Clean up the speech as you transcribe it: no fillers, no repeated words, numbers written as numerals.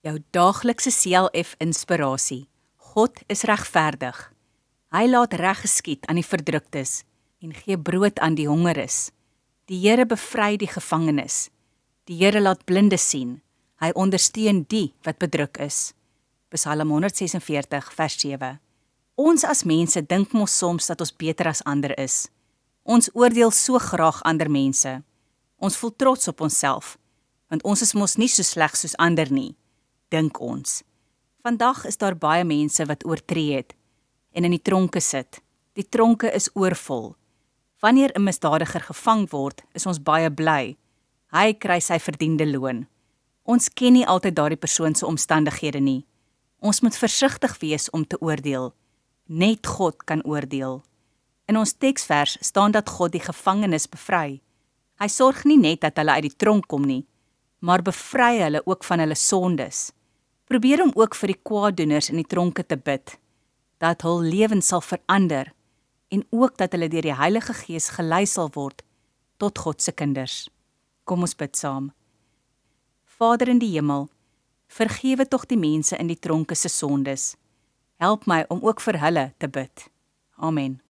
Jou daaglikse CLF inspirasie. God is regverdig. Hy laat reg geskied aan die verdruktes en gee brood aan die hongeres. Die Here bevry die gevangenes. Die Here laat blindes sien. Hy ondersteun die wat bedruk is. Psalm 146 vers 7. Ons as mense dink mos soms dat ons beter as ander is. Ons oordeel so graag ander mense. Ons voel trots op onsself, want ons is mos nie so sleg soos ander nie, dink ons. Vandag is daar baie mense wat oortree het en in die tronke sit. Die tronke is oorvol. Wanneer 'n misdadiger gevang word, is ons baie bly. Hy kry sy verdiende loon. Ons ken nie altyd daardie persoon se omstandighede nie. Ons moet versigtig wees om te oordeel. Net God kan oordeel. In ons teksvers staan dat God die gevangenes bevry. Hy sorg nie net dat hulle uit die tronk kom nie, maar bevry hulle ook van hulle sondes. Probeer om ook vir die kwaaddoeners in die tronke te bid, dat hul lewens sal verander en ook dat hulle deur die Heilige Gees gelei sal word tot God se kinders. Kom ons bid saam. Vader in die hemel, vergewe tog die mense in die tronke se sondes. Help my om ook vir hulle te bid. Amen.